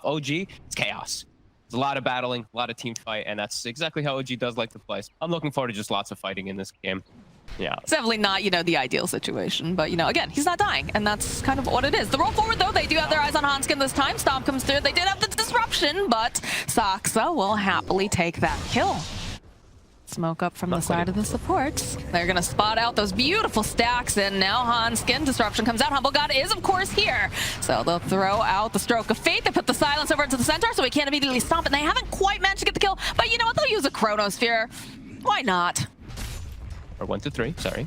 OG, it's chaos. There's a lot of battling, a lot of team fight, and that's exactly how OG does like to play. So I'm looking forward to just lots of fighting in this game. Yeah. It's definitely not, you know, the ideal situation, but, you know, again, he's not dying, and that's kind of what it is. The roll forward, though, they do have their eyes on Hanskin this time. Stomp comes through. They did have the disruption, but Saksa will happily take that kill. Smoke up from the side of the supports. They're going to spot out those beautiful stacks, and now Hanskin, disruption comes out. Humble God is, of course, here. So they'll throw out the Stroke of Fate. They put the silence over into the center, so he can't immediately stomp, and they haven't quite managed to get the kill, but you know what? They'll use a Chronosphere. Why not? Or 1 to 3, sorry.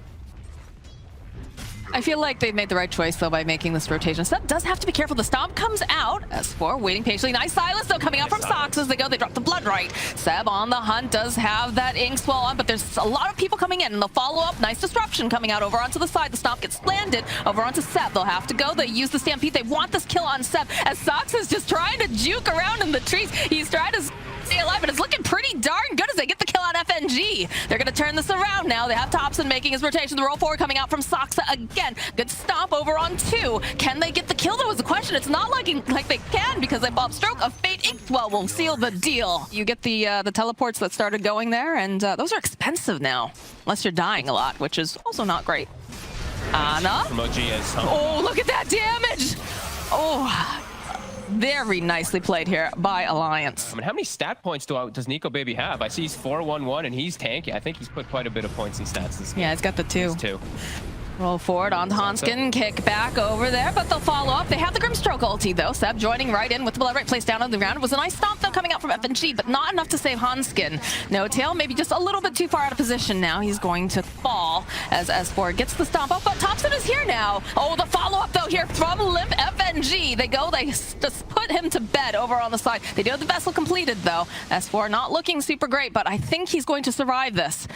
I feel like they've made the right choice, though, by making this rotation. Seb does have to be careful. The stomp comes out. S4 waiting patiently. Nice silence, though, coming out from Sox as they go. They drop the blood right. Seb on the hunt does have that ink swell on, but there's a lot of people coming in, and they'll follow up. Nice disruption coming out over onto the side. The stomp gets landed over onto Seb. They'll have to go. They use the stampede. They want this kill on Seb, as Sox is just trying to juke around in the trees. He's trying to stay alive, and it's looking pretty darn good as they get the kill on FNG. They're going to turn this around now. They have Thompson making his rotation. The roll forward coming out from Soxa again. Good stomp over on 2. Can they get the kill? That was the question. It's not looking like they can because they bought Stroke of Fate. Inkwell will seal the deal. You get the teleports that started going there, and those are expensive now, unless you're dying a lot, which is also not great. Ana. From OG is oh, look at that damage. Oh. Very nicely played here by Alliance. I mean, how many stat points does Nico Baby have? I see he's 4-1-1 and he's tanky. I think he's put quite a bit of points in stats this game. Yeah, he's got the 2. 2. Roll forward on Hanskin, kick back over there, but they'll follow up. They have the Grimstroke ulti, though. Seb joining right in with the blood right placed down on the ground. It was a nice stomp, though, coming out from FNG, but not enough to save Hanskin. No tail, maybe just a little bit too far out of position now. He's going to fall as S4 gets the stomp up, but Thompson is here now. Oh, the follow-up, though, here from Limp FNG. They go, they just put him to bed over on the side. They do have the vessel completed, though. S4 not looking super great, but I think he's going to survive this.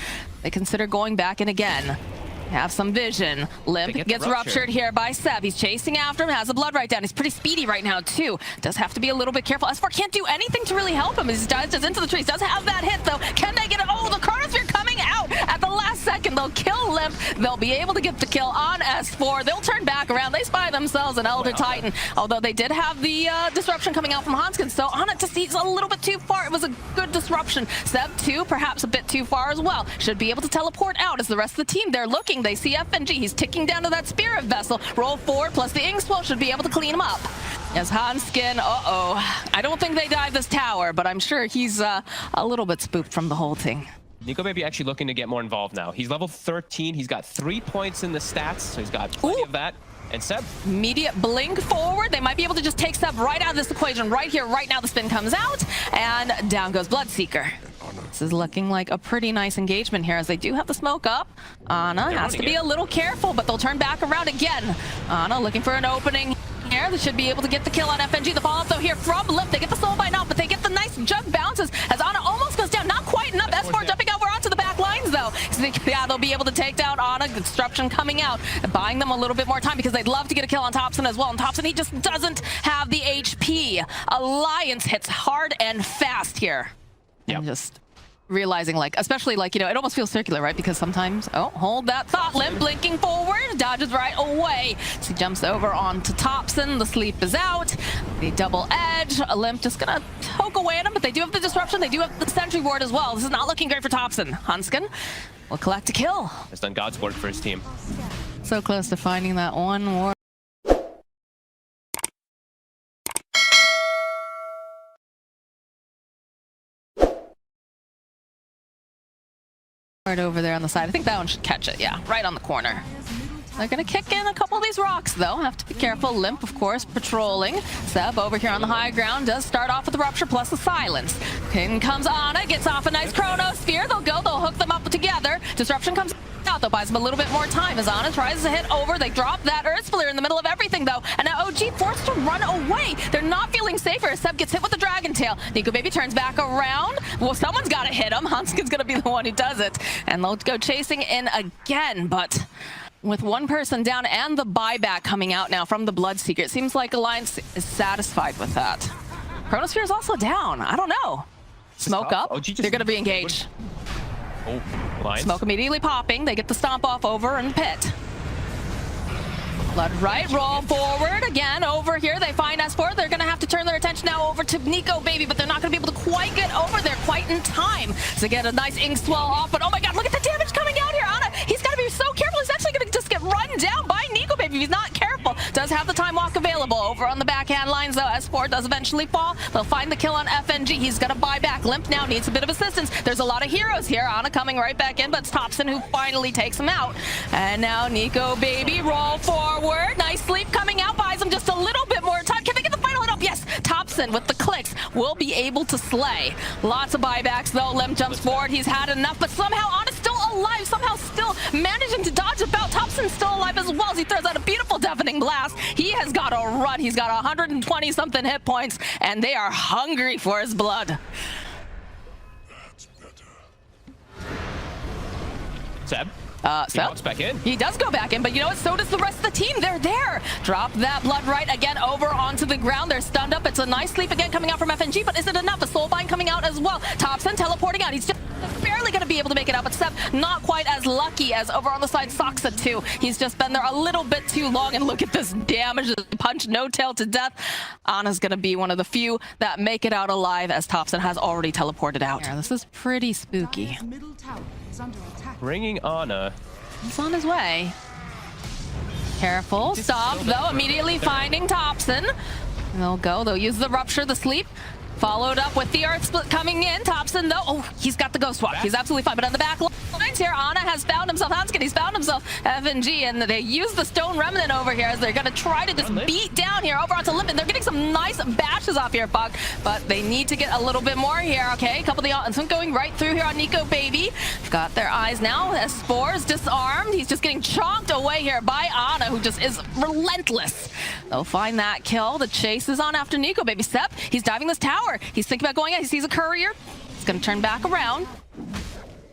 They consider going back in again. Have some vision. Limp gets ruptured here by Seb. He's chasing after him, has the blood right down. He's pretty speedy right now, too. Does have to be a little bit careful. S4 can't do anything to really help him. He dives just into the trees. Does have that hit, though. Can they get it? Oh, the Chronosphere coming out at the last second. They'll kill Limp. They'll be able to get the kill on S4. They'll turn back around. They spy themselves an Elder Titan, although they did have the disruption coming out from Hanskin. So on it, he's a little bit too far. It was a good disruption. Seb, too, perhaps a bit too far as well. Should be able to teleport out as the rest of the team, they're looking. They see FNG. He's ticking down to that spirit vessel. Roll forward, plus the Inkswell should be able to clean him up. As Hanskin, I don't think they dive this tower, but I'm sure he's a little bit spooked from the whole thing. Nico Baby actually looking to get more involved now. He's level 13. He's got 3 points in the stats, so he's got plenty of that. And Seb. Immediate blink forward. They might be able to just take Seb right out of this equation right here, right now. The spin comes out, and down goes Bloodseeker. This is looking like a pretty nice engagement here as they do have the smoke up. Ana has to be a little careful, but they'll turn back around again. Ana looking for an opening here. They should be able to get the kill on FNG. The follow-up, though, here from Limp. They get the soul by now, but they get the nice jug bounces as Ana almost goes down. Not quite enough. S4 jumping over onto the back lines, though. So yeah, they'll be able to take down Ana. Disruption coming out, buying them a little bit more time because they'd love to get a kill on Thompson as well. And Thompson, he just doesn't have the HP. Alliance hits hard and fast here. Yeah. And just realizing, like, especially, like, you know, it almost feels circular, right? Because sometimes, oh, hold that thought. Limp blinking forward, dodges right away. So he jumps over onto Thompson. The sleep is out. The double edge. Limp just gonna poke away at him, but they do have the disruption. They do have the sentry ward as well. This is not looking great for Thompson. Hanskin will collect a kill. Has done God's work for his team. So close to finding that one ward. Right over there on the side. I think that one should catch it. Yeah, right on the corner. They're going to kick in a couple of these rocks, though. Have to be careful. Limp, of course, patrolling. Seb over here on the high ground does start off with the rupture plus the silence. In comes Ana, gets off a nice Chronosphere. They'll go, they'll hook them up together. Disruption comes out, though, buys them a little bit more time as Ana tries to hit over. They drop that Earthsplitter in the middle of everything, though. And now OG forced to run away. They're not feeling safer. Seb gets hit with the Dragon Tail. Nico Baby turns back around. Well, someone's got to hit him. Hanskin's going to be the one who does it. And they'll go chasing in again, but with one person down and the buyback coming out now from the Bloodseeker, it seems like Alliance is satisfied with that. Chronosphere is also down. I don't know. Smoke up. They're going to be engaged. Oh, Alliance. Smoke immediately popping. They get the stomp off over in pit. Blood right, roll forward again over here. They find S4. They're going to have to turn their attention now over to Nico Baby, but they're not going to be able to quite get over there quite in time to get a nice ink swell off. But oh my god, look at the damage coming out here. Ana, he's got to be so careful. He's actually going to just get run down by Nico Baby if he's not careful. Does have the time walk available. Over on the backhand lines, though, S4 does eventually fall. They'll find the kill on FNG. He's going to buy back. Limp now needs a bit of assistance. There's a lot of heroes here. Ana coming right back in, but it's Thompson who finally takes him out. And now Nico Baby roll forward. Nice sleep coming out, buys him just a little bit more time. Can they get the final hit up? Yes, Thompson with the clicks will be able to slay. Lots of buybacks though. Limp jumps forward. He's had enough, but somehow Ana's still alive. Somehow still managing to dodge about. Thompson's still alive as well as he throws out a beautiful deafening blast. He has got to run. He's got 120 something hit points, and they are hungry for his blood. Seb? He walks back in. He does go back in, but you know what? So does the rest of the team. They're there. Drop that blood right again over onto the ground. They're stunned up. It's a nice sleep again coming out from FNG, but is it enough? A soulbind coming out as well. Thompson teleporting out. He's just barely going to be able to make it out, but Seb not quite as lucky as over on the side Soxa too. He's just been there a little bit too long, and look at this damage. Punch no tail to death. Ana's going to be one of the few that make it out alive as Thompson has already teleported out. Yeah, this is pretty spooky. Bringing Ana. He's on his way. Careful. Stop, though. Immediately finding Thompson. They'll use the rupture, the sleep. Followed up with the Earth Split coming in. Thompson, though, oh, he's got the Ghost Walk. He's absolutely fine. But on the back lines here, Ana has found himself Hanskin. He's found himself FNG, and they use the Stone Remnant over here as they're going to try to just beat down here over onto Limp. And they're getting some nice bashes off here, Puck, but they need to get a little bit more here. Okay, a couple of the going right through here on Nico Baby. Got their eyes now. S4 is disarmed. He's just getting chonked away here by Ana, who just is relentless. They'll find that kill. The chase is on after Nico Baby. Sep, he's diving this tower. He's thinking about going in. He sees a courier. He's going to turn back around.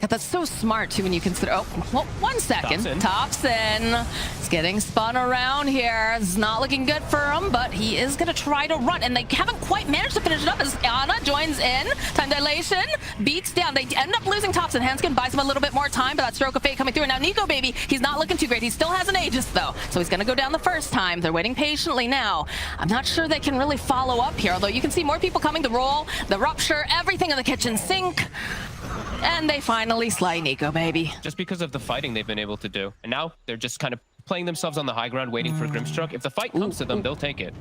God, that's so smart, too, when you consider... Oh, well, 1 second. Thompson is getting spun around here. It's not looking good for him, but he is going to try to run, and they haven't quite managed to finish it up as Ana joins in. Time dilation, beats down. They end up losing Thompson. Hanskin buys him a little bit more time, but that stroke of fate coming through. And now Nico Baby, he's not looking too great. He still has an Aegis, though, so he's going to go down the first time. They're waiting patiently now. I'm not sure they can really follow up here, although you can see more people coming to roll, the rupture, everything in the kitchen sink. And they finally slay Nico Baby. Just because of the fighting they've been able to do. And now they're just kind of playing themselves on the high ground, waiting for Grimstruck. If the fight comes to them, they'll take it.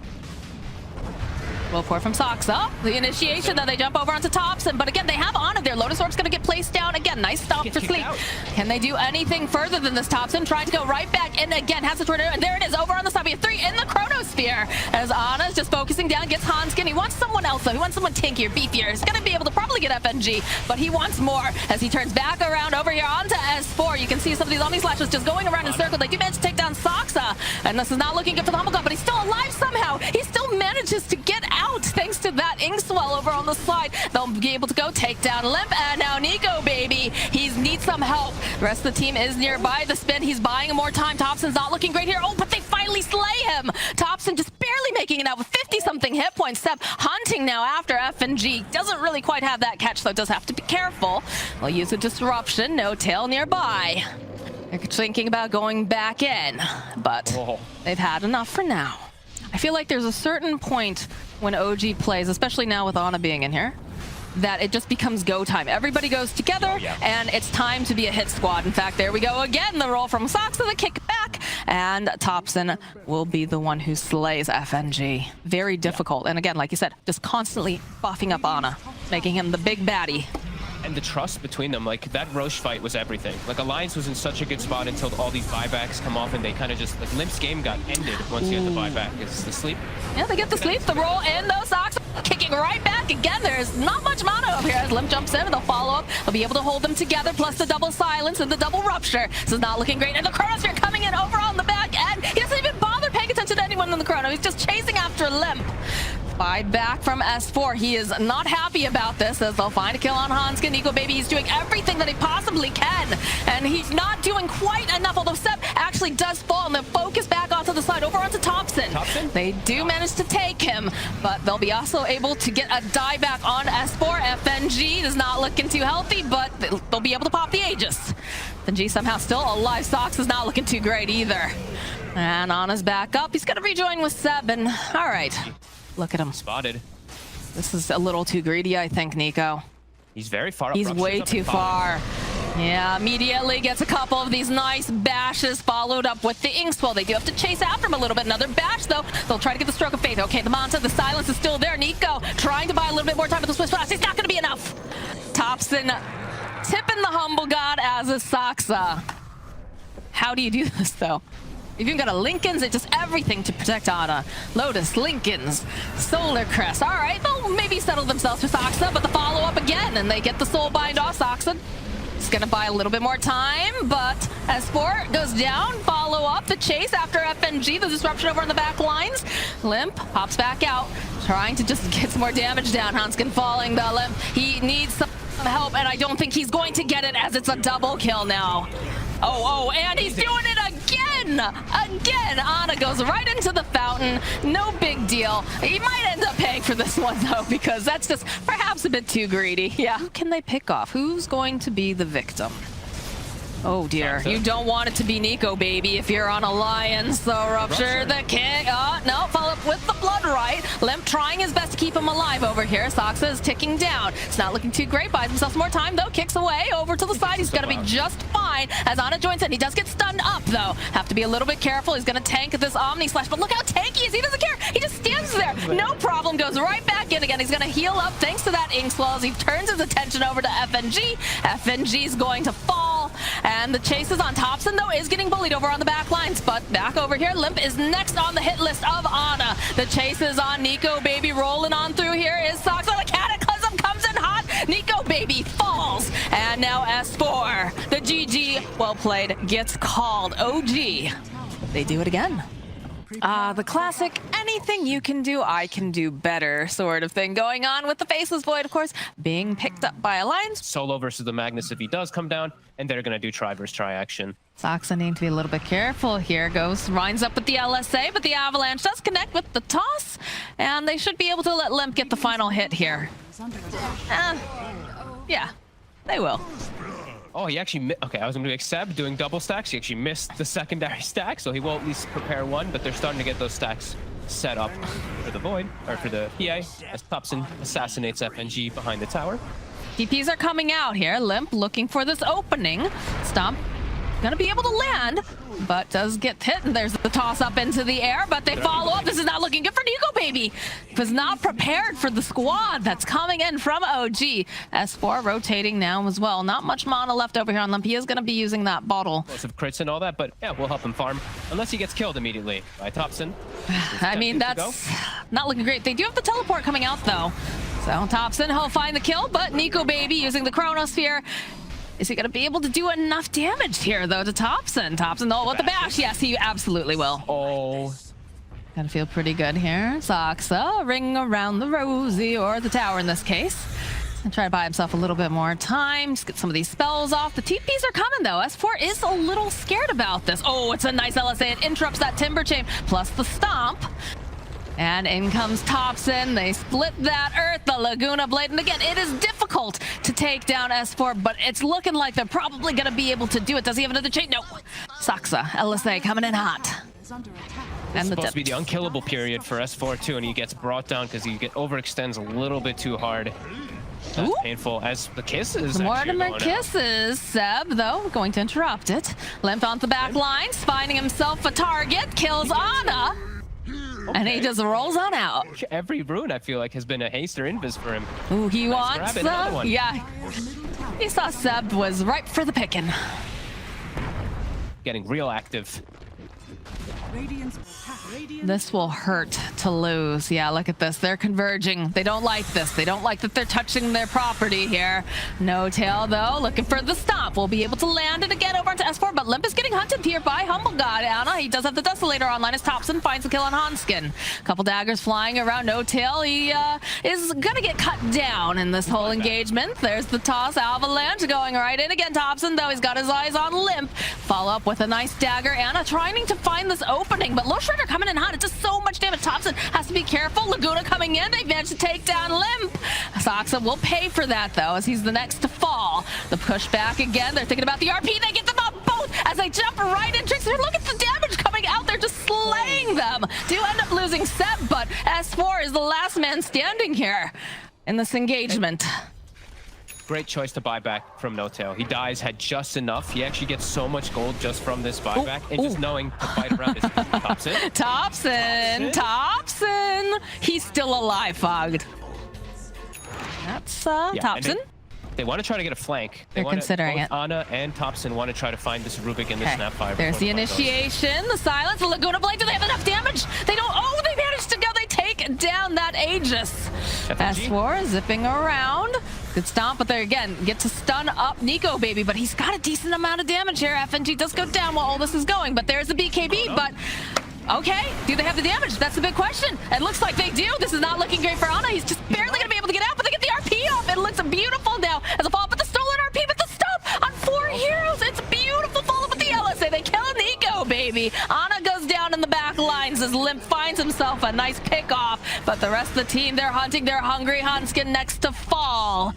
Will pour from Soxa. The initiation, then they jump over onto Thompson. But again, they have Ana there. Lotus Orb's going to get placed down. Again, nice stop for sleep. Can they do anything further than this? Thompson trying to go right back in again. Has the tornado. And there it is. Over on the side. We have 3 in the Chronosphere. As Ana's just focusing down. Gets Hanskin. He wants someone else, though. He wants someone tankier, beefier. He's going to be able to probably get FNG. But he wants more as he turns back around over here onto S4. You can see some of these Omni Slashes just going around in circles. They do manage to take down Soxa. And this is not looking good for the Humble God. But he's still alive somehow. He still manages to get out thanks to that ink swell over on the side. They'll be able to go take down Limp, and now Nico Baby, he needs some help. The rest of the team is nearby. The spin, he's buying more time. Thompson's not looking great here. Oh, but they finally slay him. Thompson just barely making it out with 50-something hit points. Seb hunting now after FNG. Doesn't really quite have that catch, though. Does have to be careful. They'll use a disruption. No tail nearby. They're thinking about going back in, but they've had enough for now. I feel like there's a certain point when OG plays, especially now with Ana being in here, that it just becomes go time. Everybody goes together, and it's time to be a hit squad. In fact, there we go again. The roll from Soxa, the kick back, and Thompson will be the one who slays FNG. Very difficult. And again, like you said, just constantly buffing up Ana, making him the big baddie. And the trust between them, like that Roche fight was everything. Like Alliance was in such a good spot until all these buybacks come off, and they kind of just, like Limp's game got ended once he had the buyback. Is the sleep? Yeah, they get the sleep, the roll, and those socks kicking right back again. There's not much mono up here as Limp jumps in, and they'll follow up. They'll be able to hold them together, plus the double silence and the double rupture. This is not looking great. And the Chronosphere coming in over on the back end. He doesn't even bother paying attention to anyone in the Chrono. He's just chasing after Limp. Buy back from S4. He is not happy about this as they'll find a kill on Hanskin. Nico Baby, he's doing everything that he possibly can, and he's not doing quite enough, although Sep actually does fall, and then focus back onto the side, over onto Thompson. They do manage to take him, but they'll be also able to get a die back on S4. FNG is not looking too healthy, but they'll be able to pop the Aegis. FNG somehow still alive. Sox is not looking too great either. And Ana's back up. He's going to rejoin with Seb, and all right. Look at him. Spotted. This is a little too greedy, I think, Nico. He's very far up. He's Rob. way Up too and following. far. Yeah, immediately gets a couple of these nice bashes followed up with the Inkswell. They do have to chase after him a little bit. Another bash, though. They'll try to get the Stroke of Faith. Okay, the Manta, the silence is still there. Nico trying to buy a little bit more time with the Swiss Flash. It's not going to be enough. Thompson tipping the Humble God as a Saksa. How do you do this, though? You've even got a Lincoln's, it's just everything to protect Ana. Lotus, Lincoln's, Solar Crest. All right, they'll maybe settle themselves for Saksa, but the follow-up again, and they get the Soul Bind off Saksa. It's gonna buy a little bit more time, but S4 goes down, follow up the chase after FNG, the disruption over on the back lines. Limp hops back out, trying to just get some more damage down. Hanskin falling the Limp. He needs some help, and I don't think he's going to get it as it's a double kill now. Oh, and he's doing it again! Again! Ana goes right into the fountain. No big deal. He might end up paying for this one, though, because that's just perhaps a bit too greedy. Yeah. Who can they pick off? Who's going to be the victim? Oh, dear. You don't want it to be Nico, baby, if you're on Alliance. So Rupture the King. Oh, no. Follow up with the Blood Right. Limp trying his best to keep him alive over here. Saksa is ticking down. It's not looking too great. Buys himself some more time, though. Kicks away over to the side. He's going to be just fine as Ana joins in. He does get stunned up, though. Have to be a little bit careful. He's going to tank this Omni Slash, but look how tanky he is. He doesn't care. He just stands there. No problem. Goes right back in again. He's going to heal up thanks to that Inkswell as he turns his attention over to FNG. FNG's going to fall, and the chase is on. Thompson, though, is getting bullied over on the back lines, but back over here, Limp is next on the hit list of Ana. The chase is on Nico, baby, rolling on through here is Sox. The Cataclysm comes in hot. Nico, baby, falls, and now S4, the GG, well played, gets called. OG, they do it again. The classic, anything you can do, I can do better sort of thing going on with the Faceless Void, of course, being picked up by Alliance. Solo versus the Magnus if he does come down, and they're going to do try versus try action. Soxa need to be a little bit careful here. Winds up with the LSA, but the Avalanche does connect with the toss, and they should be able to let Limp get the final hit here. Yeah, they will. Oh, he actually okay, I was going to do Seb doing double stacks. He actually missed the secondary stack, so he will at least prepare one, but they're starting to get those stacks set up for the Void, or for the PA, as Thompson assassinates FNG behind the tower. DPs are coming out here. Limp looking for this opening. Stomp gonna be able to land, but does get hit, and there's the toss up into the air, but they follow up. This is not looking good for Nico, baby. Was not prepared for the squad that's coming in from OG. S4 rotating now as well. Not much mana left over here on Limp. He is gonna be using that bottle. Lots of crits and all that, but yeah, we'll help him farm, unless he gets killed immediately by Thompson. I mean, that's not looking great. They do have the teleport coming out, though. So Thompson, he'll find the kill, but Nico, baby, using the Chronosphere. Is he going to be able to do enough damage here, though, to Thompson? Thompson, though, with the bash. Yes, he absolutely will. Oh. Gotta feel pretty good here. Soxa, ring around the rosy, or the tower in this case. And try to buy himself a little bit more time. Just get some of these spells off. The TPs are coming, though. S4 is a little scared about this. Oh, it's a nice LSA. It interrupts that Timber Chain, plus the Stomp. And in comes Thompson. They split that Earth, the Laguna Blade. And again, it is difficult to take down S4, but it's looking like they're probably going to be able to do it. Does he have another chain? No. Soxa, LSA coming in hot. And supposed to be the unkillable period for S4 too, and he gets brought down because he overextends a little bit too hard. That's painful as the kisses. Mortimer kisses. Seb, though, going to interrupt it. Limp on the back lines, finding himself a target, kills Ana. Okay. And he just rolls on out. Every rune, I feel like, has been a haste or invis for him. Ooh, he wants one. Yeah. He saw Seb was ripe for the picking. Getting real active. This will hurt to lose. Yeah, look at this. They're converging. They don't like this. They don't like that they're touching their property here. No tail, though. Looking for the stomp. We'll be able to land it again over onto S4, but Limp is getting hunted here by Humble God. Ana, he does have the Desolator online as Thompson finds the kill on Hanskin. Couple daggers flying around. No tail. He is going to get cut down in this whole engagement. There's the toss. Avalanche going right in again. Thompson, though, he's got his eyes on Limp. Follow up with a nice dagger. Ana trying to find this opening, but Low Shredder coming in hot. It does so much damage. Thompson has to be careful. Laguna coming in. They managed to take down Limp. Soxa will pay for that, though, as he's the next to fall. The push back again. They're thinking about the RP. They get them up both as they jump right in. Trickster, look at the damage coming going out there just slaying them. Do end up losing Seb, but S4 is the last man standing here in this engagement. Great choice to buy back from No Tail. He dies, had just enough. He actually gets so much gold just from this buyback, and just knowing to fight around this. Thompson. He's still alive, Fogged. That's Thompson. They want to try to get a flank. They're considering it. Ana and Thompson want to try to find this Rubik in the Snapfire. There's the initiation, the silence, the Laguna Blade. Do they have enough damage? They don't. Oh, they managed to go. They take down that Aegis. S4 zipping around. Good stomp, but they again get to stun up Nico Baby, but he's got a decent amount of damage here. FNG does go down while all this is going, but there's the BKB, but okay, do they have the damage? That's the big question. It looks like they do. This is not looking great for Ana. He's just barely going to be able to get out, but they get the RP off. It looks beautiful now as a follow-up with the stolen RP, but the stop on 4 heroes. It's beautiful follow-up with the LSA. They kill Nico Baby. Ana goes down in the back lines as Limp finds himself a nice pick off, but the rest of the team, they're hunting their hungry Hanskin next to fall.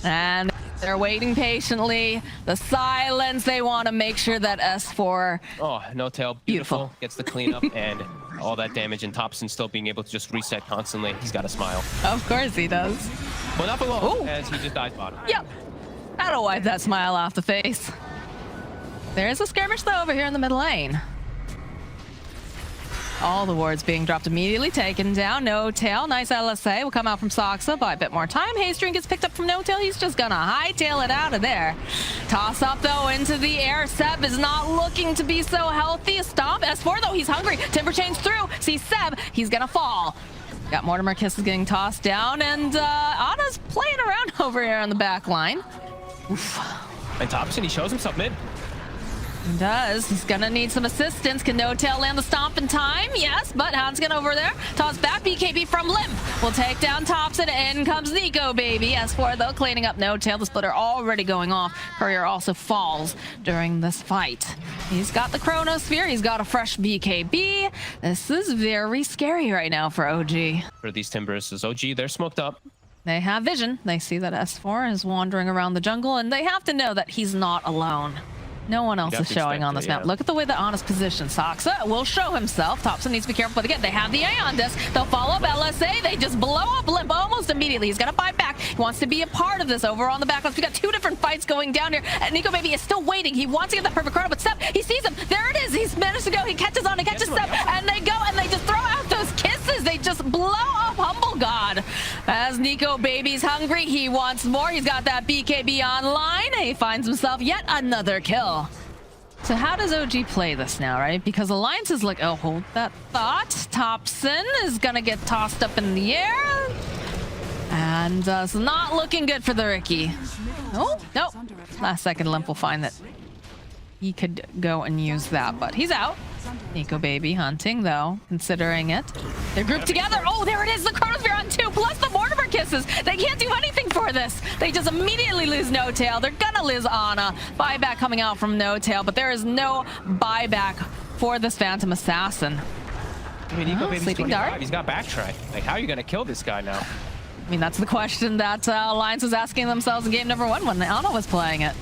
And they're waiting patiently. The silence, they want to make sure that S4... Oh, No Tail, beautiful. Gets the cleanup and all that damage, and Thompson still being able to just reset constantly. He's got a smile. Of course he does. Well, not below, as he just dies bottom. Yep. That'll wipe that smile off the face. There's a skirmish, though, over here in the mid lane. All the wards being dropped immediately, taken down. No Tail, nice LSA will come out from Soxa, buy a bit more time. Haystream gets picked up from No Tail. He's just gonna hightail it out of there. Toss up though into the air. Seb is not looking to be so healthy. A stomp. S4 though, he's hungry. Timber chains through. See Seb, he's gonna fall. Got Mortimer Kisses getting tossed down, and Ana's playing around over here on the back line. Oof. And Thompson, he shows himself mid. He does. He's gonna need some assistance. Can No Tail land the stomp in time? Yes, but Hanskin over there. Toss back. BKB from Limp will take down Thompson. In comes Nico Baby. S4 though cleaning up No Tail. The splitter already going off. Courier also falls during this fight. He's got the Chronosphere. He's got a fresh BKB. This is very scary right now for OG. For these Timbers, is OG, they're smoked up. They have vision. They see that S4 is wandering around the jungle, and they have to know that he's not alone. No one else is showing on this map. Look at the way that Ana's positioned. Soxa will show himself. Thompson needs to be careful, but again, they have the Aeon disc. They'll follow up LSA. They just blow up Limp almost immediately. He's gonna buy back. He wants to be a part of this over on the backlines. We got 2 different fights going down here. And Nico Baby is still waiting. He wants to get that perfect chrono, but Seb, he sees him. There it is. He's managed to go. He catches on. He catches Seb, and they go and they just throw out those kisses. They just blow up Humble God. As Nico Baby's hungry, he wants more. He's got that BKB online. He finds himself yet another kill. So how does OG play this now, right? Because Alliance is like, oh, hold that thought. Thompson is gonna get tossed up in the air. And it's not looking good for the Ricky. Oh, nope. Last second, Limp will find that he could go and use that, but he's out. Nico Baby hunting, though, considering it. They're grouped together. Oh, there it is, the Chronosphere on 2, plus the Mortimer Kisses. They can't do anything for this. They just immediately lose No Tail. They're gonna lose Ana. Buyback coming out from No Tail, but there is no buyback for this Phantom Assassin. I mean, Nico Baby's Sleeping 25. Dart. He's got backtrack. Like, how are you gonna kill this guy now? I mean, that's the question that Alliance was asking themselves in game number 1 when Ana was playing it.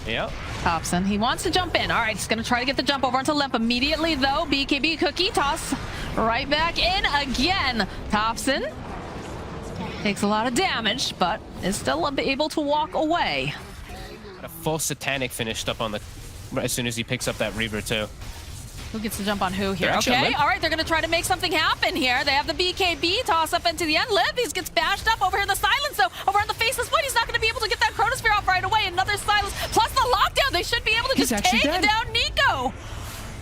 Yep. Thompson, he wants to jump in. All right, he's gonna try to get the jump over into Limp immediately, though. BKB cookie toss right back in again. Thompson takes a lot of damage, but is still able to walk away. Got a full satanic finished up on the as soon as he picks up that Reaver too. Who gets the jump on who here? Okay, all right, they're gonna try to make something happen here. They have the BKB toss up into the end. Liv, he gets bashed up over here in the silence, though. Over on the faceless point, he's not gonna be able to get that Chronosphere off right away. Another silence, plus the lockdown. They should be able to just take down Nico.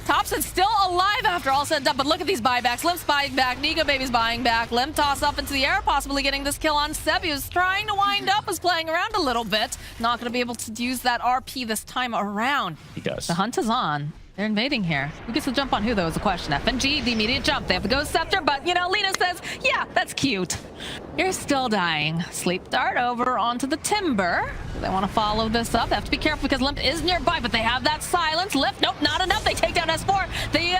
Thompson's still alive after all said and done, but look at these buybacks. Limp's buying back, Nico Baby's buying back. Limp toss up into the air, possibly getting this kill on Seb. He was trying to wind up, was playing around a little bit. Not gonna be able to use that RP this time around. He does. The hunt is on. They're invading here. Who gets the jump on who, though, is the question. FNG, the immediate jump. They have the Ghost Scepter, but, you know, Lina says, yeah, that's cute. You're still dying. Sleep Dart over onto the Timber. They want to follow this up. They have to be careful because Limp is nearby, but they have that silence. Lift, nope, not enough. They take down S4. The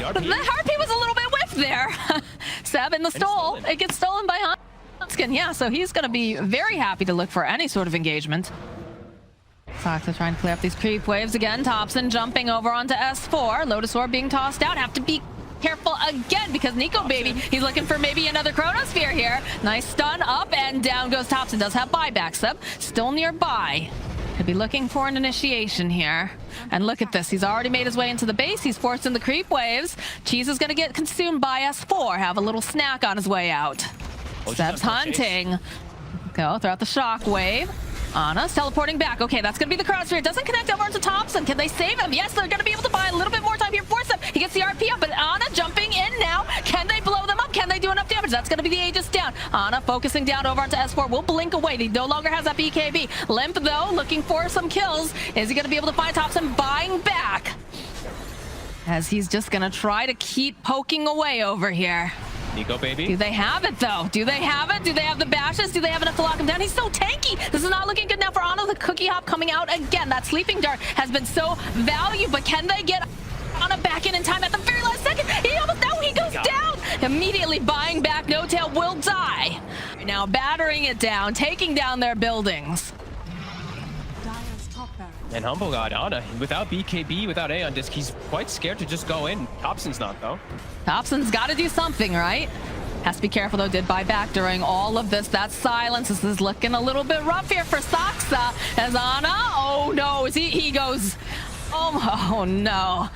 RP was a little bit whiffed there. Seb in the stole. It gets stolen by Hanskin. Yeah, so he's going to be very happy to look for any sort of engagement. Soxa trying to clear up these creep waves again. Thompson jumping over onto S4. Lotus Orb being tossed out. Have to be careful again because Nico baby, he's looking for maybe another chronosphere here. Nice stun up and down goes Thompson. Does have buyback. Seb still nearby. Could be looking for an initiation here. And look at this. He's already made his way into the base. He's forced in the creep waves. Cheese is going to get consumed by S4. Have a little snack on his way out. Seb's hunting. Go throughout the shock wave. Anna's teleporting back. Okay, that's going to be the crossfire. It doesn't connect over to Thompson. Can they save him? Yes, they're going to be able to buy a little bit more time here for Seb. He gets the RP up, but Anna jumping in now. Can they blow them up? Can they do enough damage? That's going to be the Aegis down. Anna focusing down over onto S4. Will blink away. He no longer has that BKB. Limp, though, looking for some kills. Is he going to be able to find Thompson buying back? As he's just going to try to keep poking away over here. Nico baby. Do they have it though? Do they have it? Do they have the bashes? Do they have enough to lock him down? He's so tanky. This is not looking good now for Anna. The cookie hop coming out again. That sleeping dart has been so valuable, but can they get Anna back in time at the very last second? He almost, no, he goes down. Immediately buying back. No Tail will die. Now battering it down, taking down their buildings. And Humble God, Anna, without BKB, without Aeon Disc, he's quite scared to just go in. Thompson's not, though. Thompson's got to do something, right? Has to be careful, though. Did buy back during all of this. That silence. This is looking a little bit rough here for Soxa. As Anna, oh no, he goes, oh no.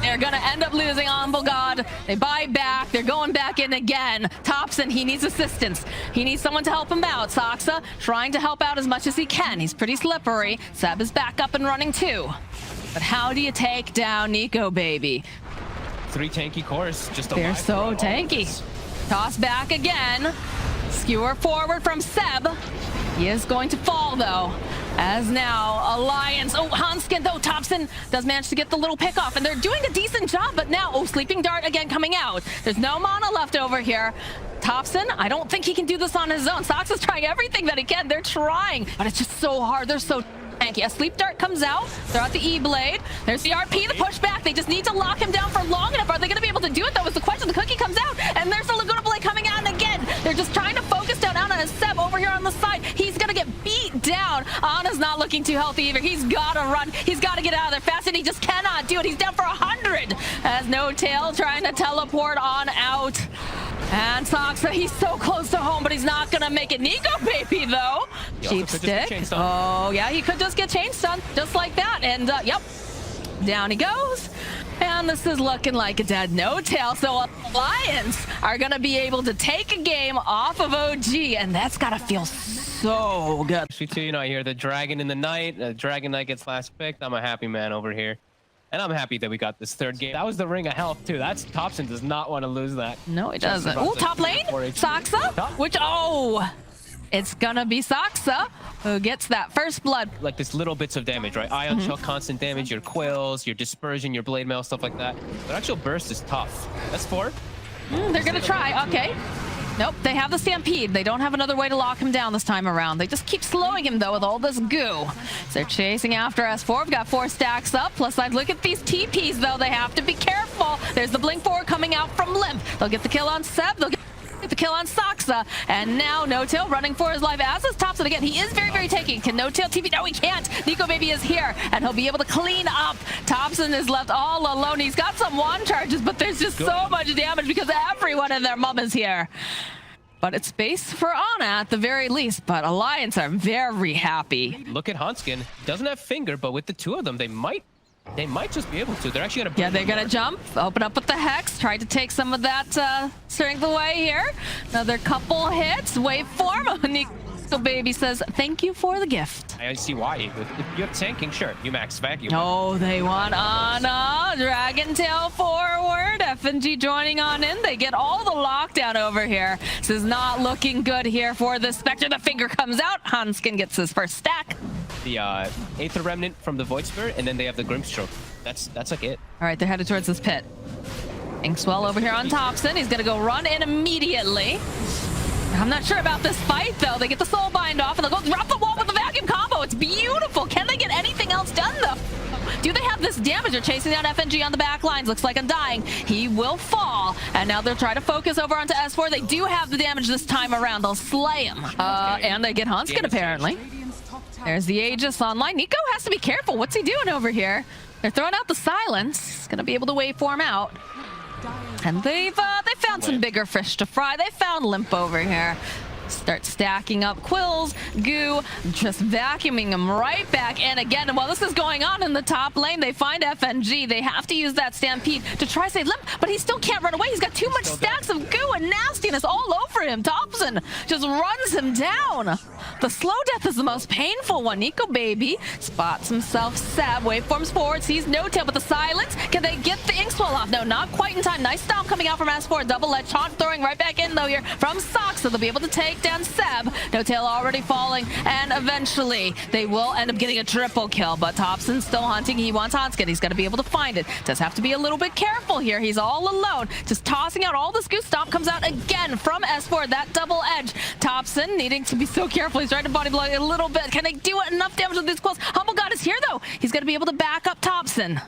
They're going to end up losing Humble God. They buy back. They're going back in again. Thompson, he needs assistance. He needs someone to help him out. Soxa trying to help out as much as he can. He's pretty slippery. Seb is back up and running too. But how do you take down Nico baby? 3 tanky cores, just they're so tanky. Toss back again. Skewer forward from Seb. He is going to fall though. As now, Alliance, oh, Hanskin, though, Thompson does manage to get the little pick off, and they're doing a decent job, but now, oh, Sleeping Dart again coming out. There's no mana left over here. Thompson, I don't think he can do this on his own. Sox is trying everything that he can. They're trying, but it's just so hard. They're so tanky. A Sleep Dart comes out. They're at the E-Blade. There's the RP, the pushback. They just need to lock him down for long enough. Are they going to be able to do it, though, is the question. The cookie comes out, and there's the Laguna Blade coming out, and again, they're just trying to focus down Anna as Seb over here on the side. He's going to get beat down. Anna's not looking too healthy either. He's got to run. He's got to get out of there fast, and he just cannot do it. He's down for 100 as No Tail trying to teleport on out. And Soxa, he's so close to home, but he's not going to make it. Nico baby, though. Cheap stick. Oh, yeah, he could just get chain stun just like that. And, yep, down he goes. And this is looking like a dead No Tail. So Alliance are going to be able to take a game off of OG, and that's got to feel so good. Too, you know, I hear the Dragon in the Night. Dragon Knight gets last picked. I'm a happy man over here. And I'm happy that we got this 3rd game. That was the Ring of Health, too. That's Thompson does not want to lose that. No, he doesn't. Oh, top lane. Soxa, which, oh, it's going to be Soxa who gets that first blood. Like this little bits of damage, right? Ion Chuck, constant damage, your quills, your dispersion, your blade mail, stuff like that. But actual burst is tough. That's 4. They're going to try. Okay. Nope, they have the Stampede. They don't have another way to lock him down this time around. They just keep slowing him, though, with all this goo. So they're chasing after S4. We've got 4 stacks up. Plus, I'd look at these TPs, though. They have to be careful. There's the Blink 4 coming out from Limp. They'll get the kill on Seb. They'll get the kill on Soxa. And now No Tail running for his life as is Thompson again. He is very, very tanky. Can No Tail TP? No, he can't. Nico baby is here, and he'll be able to clean up. Thompson is left all alone. He's got some wand charges, but there's just so much damage because everyone and their mom is here. But it's space for Anna at the very least, but Alliance are very happy. Look at Hanskin. Doesn't have finger, but with the 2 of them, they might just be able to. They're actually gonna. Yeah, they're gonna jump, open up with the Hex, try to take some of that strength away here. Another couple hits, waveform. Nico baby says, thank you for the gift. I see why. If you have tanking, sure, you max vacuum. No, they want Anna. Dragon Tail forward. FNG joining on in. They get all the lockdown over here. This is not looking good here for the Spectre. The finger comes out. Hanskin gets his first stack. The Aether Remnant from the Void Spirit, and then they have the Grimstroke. That's like it. All right, they're headed towards this pit. Inkswell over here on Thompson. He's gonna go run in immediately. I'm not sure about this fight, though. They get the soul bind off, and they'll go drop the wall with the vacuum combo. It's beautiful. Can they get anything else done, though? Do they have this damage? They're chasing down FNG on the back lines. Looks like Undying. He will fall. And now they're trying to focus over onto S4. They do have the damage this time around. They'll slay him. And they get Hanskin, apparently. There's the Aegis online. Nico has to be careful. What's he doing over here? They're throwing out the silence. He's gonna be able to waveform out. And they found some bigger fish to fry. They found Limp over here. Start stacking up quills, goo, just vacuuming them right back in again. And while this is going on in the top lane, they find FNG. They have to use that Stampede to try to save Limp, but he still can't run away. He's got too much stacks of goo and nastiness all over him. Thompson just runs him down. The slow death is the most painful one. Nico Baby spots himself. Seb waveforms forward, sees No Tail, but the silence. Can they get the Inkswell off? No, not quite in time. Nice stomp coming out from S4. Double edge taunt throwing right back in though here from Sox, so they'll be able to take down Seb. No Tail already falling, and eventually they will end up getting a triple kill, but Thompson's still hunting. He wants Hanskin. He's got to be able to find it. Does have to be a little bit careful here. He's all alone, just tossing out all this goose. Stomp comes out again from S4. That double edge. Thompson needing to be so careful. He's trying to body blow a little bit. Can they do enough damage with these quills? Humble God is here though. He's going to be able to back up Thompson.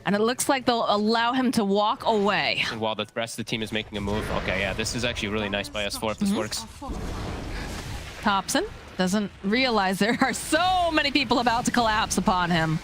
And it looks like they'll allow him to walk away. And while the rest of the team is making a move, okay, yeah, this is actually really nice by S4 if this works. Thompson doesn't realize there are so many people about to collapse upon him.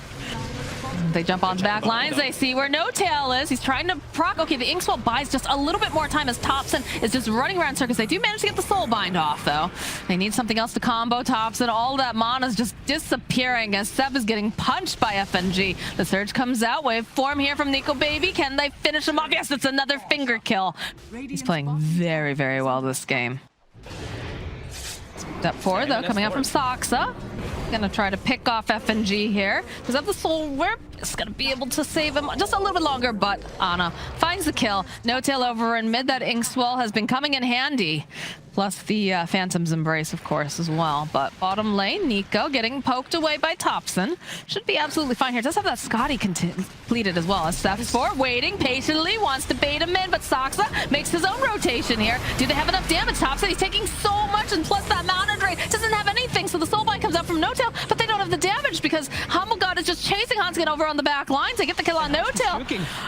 They jump on back lines. They see where No Tail is. He's trying to proc. Okay, the Inkswell buys just a little bit more time as Thompson is just running around circus. They do manage to get the soul bind off, though. They need something else to combo Thompson. All that mana is just disappearing as Seb is getting punched by FNG. The surge comes out. Waveform here from Nico Baby. Can they finish him off? Yes, it's another finger kill. He's playing very, very well this game. Step forward, though, coming out from Soxa. Gonna try to pick off FNG here. Does have the soul whip. It's gonna be able to save him just a little bit longer, but Ana finds the kill. No Tail over in mid. That Inkswell has been coming in handy. Plus the Phantom's Embrace, of course, as well. But bottom lane, Nico getting poked away by Thompson. Should be absolutely fine here. Does have that Scotty completed as well. As Seth4 waiting patiently, wants to bait him in, but Soxa makes his own rotation here. Do they have enough damage? Thompson, he's taking so much, and plus that mana drain doesn't have anything. So the Soulbind comes out from No Tail, but they don't have the damage because Humble God is just chasing Hanskin over on the back lines. They get the kill on No Tail.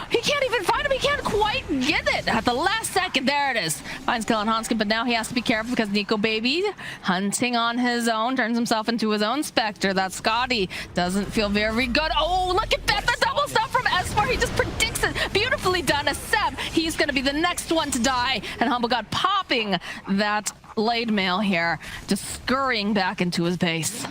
He can't even find him. He can't quite get it. At the last second, there it is. Finds kill on Hanskin, but now he has to be careful because Nico Baby hunting on his own, turns himself into his own Spectre. That Scotty doesn't feel very good. Oh, look at that. The double stuff from S4. He just predicts it. Beautifully done. As Seb, he's going to be the next one to die. And Humble God popping that blade mail here, just scurrying back into his base.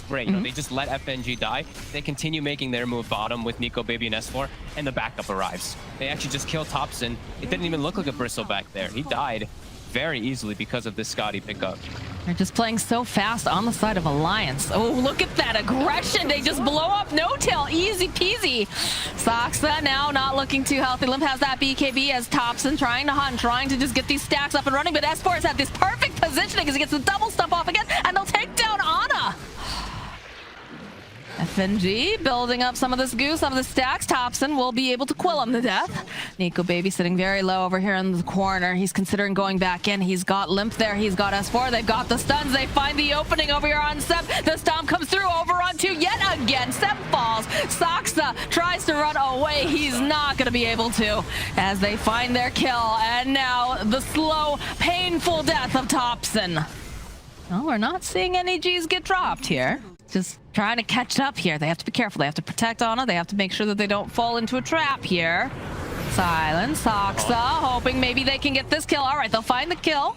Great. You know, they just let FNG die. They continue making their move bottom with Nico Baby and S4, and the backup arrives. They actually just kill Thompson. It didn't even look like a bristle back there. He died very easily because of this Scotty pickup. They're just playing so fast on the side of Alliance. Oh, look at that aggression. They just blow up No Tail. Easy peasy. Soxa now not looking too healthy. Limp has that BKB as Thompson trying to hunt, trying to just get these stacks up and running, but S4 has had this perfect positioning as he gets the double stuff off again, and they'll take down Ana. FNG building up some of this goo, some of the stacks. Thompson will be able to quill him to death. Nico Baby sitting very low over here in the corner. He's considering going back in. He's got Limp there. He's got S4. They've got the stuns. They find the opening over here on Seb. The stomp comes through over on 2 yet again. Seb falls. Soxa tries to run away. He's not going to be able to as they find their kill. And now the slow, painful death of Thompson. No, we're not seeing any G's get dropped here. Just trying to catch up here. They have to be careful. They have to protect Ana. They have to make sure that they don't fall into a trap here. Silence. Soxa hoping maybe they can get this kill. All right, they'll find the kill.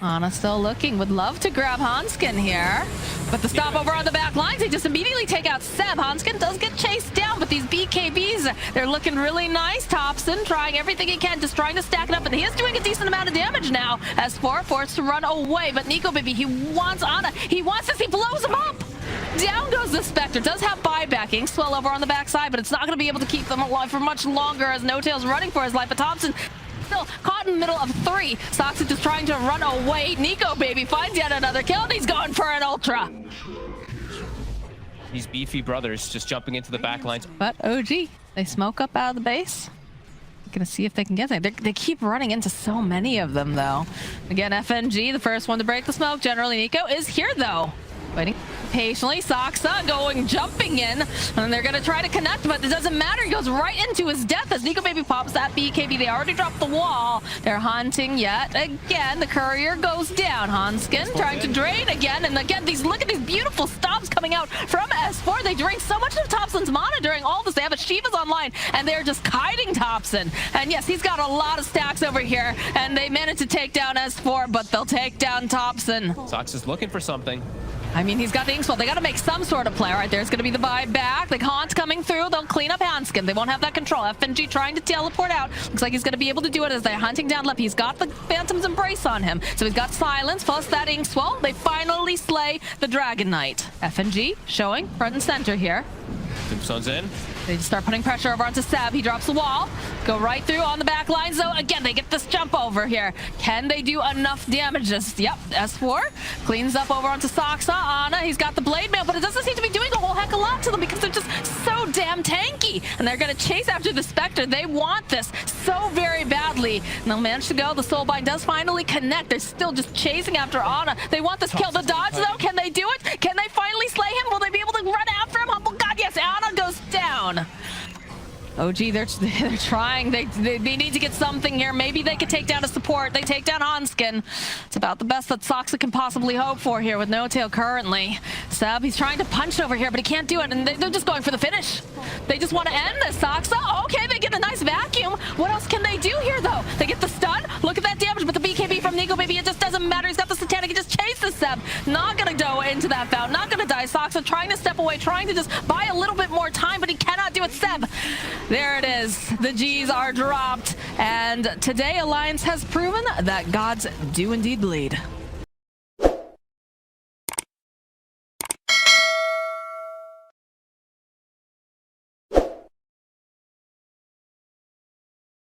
Ana still looking. Would love to grab Hanskin here. But the stop over on the back lines, they just immediately take out Seb. Hanskin does get chased down, but these BKBs, they're looking really nice. Thompson trying everything he can, just trying to stack it up, and he is doing a decent amount of damage now. S4 forced to run away, but Nico Baby, he wants Ana. He wants this, he blows him up. Down goes the Spectre. Does have buybacking. Swell over on the backside, but it's not going to be able to keep them alive for much longer as No Tail's running for his life, but Thompson still caught in the middle of 3. Soxa just trying to run away. Nico Baby finds yet another kill, and he's going for an ultra. These beefy brothers just jumping into the back lines. But OG, they smoke up out of the base. Gonna see if they can get there. They keep running into so many of them, though. Again, FNG, the first one to break the smoke. Generally, Nico is here, though. Waiting patiently, Saksa jumping in, and they're gonna try to connect, but it doesn't matter. He goes right into his death as Nico Baby pops that BKB. They already dropped the wall. They're hunting yet again. The courier goes down. Hanskin trying to drain again, and again, look at these beautiful stops coming out from S4. They drain so much of Thompson's mana during all this. They have a Shiva's online, and they're just kiting Thompson. And yes, he's got a lot of stacks over here, and they managed to take down S4, but they'll take down Thompson. Sox is looking for something. I mean, he's got the Inkswell. They got to make some sort of play. Right, there's going to be the buyback. The Haunt's coming through. They'll clean up Hanskin. They won't have that control. FNG trying to teleport out. Looks like he's going to be able to do it as they're hunting down left. He's got the Phantom's Embrace on him. So he's got Silence plus that Inkswell. They finally slay the Dragon Knight. FNG showing front and center here. Tombstone's in. They just start putting pressure over onto Seb. He drops the wall. Go right through on the back lines, though. Again, they get this jump over here. Can they do enough damage? Yep, S4 cleans up over onto Saksa. Ana, he's got the Blade Mail, but it doesn't seem to be doing a whole heck of a lot to them because they're just so damn tanky. And they're going to chase after the Spectre. They want this so very badly. And they'll manage to go. The Soulbind does finally connect. They're still just chasing after Ana. They want this kill. The dodge, though, can they do it? Can they finally slay him? Will they be able to run after him? Humble God, yes, Ana goes down. OG, they're trying. They need to get something here. Maybe they could take down a support. They take down Hanskin. It's about the best that Saksa can possibly hope for here with no tail currently. Seb, he's trying to punch over here, but he can't do it, and they're just going for the finish. They just want to end this. Saksa, okay, they get a nice vacuum. What else can they do here, though? They get the stun. Look at that damage, but the BKB from Nico Baby, it just doesn't matter. He's got the Satanic. He just chases Seb. Not going to go into that fountain. Not going to die. Saksa trying to step away, trying to just buy a little bit more time, but he cannot do it. Seb. There it is. The G's are dropped. And today, Alliance has proven that gods do indeed bleed.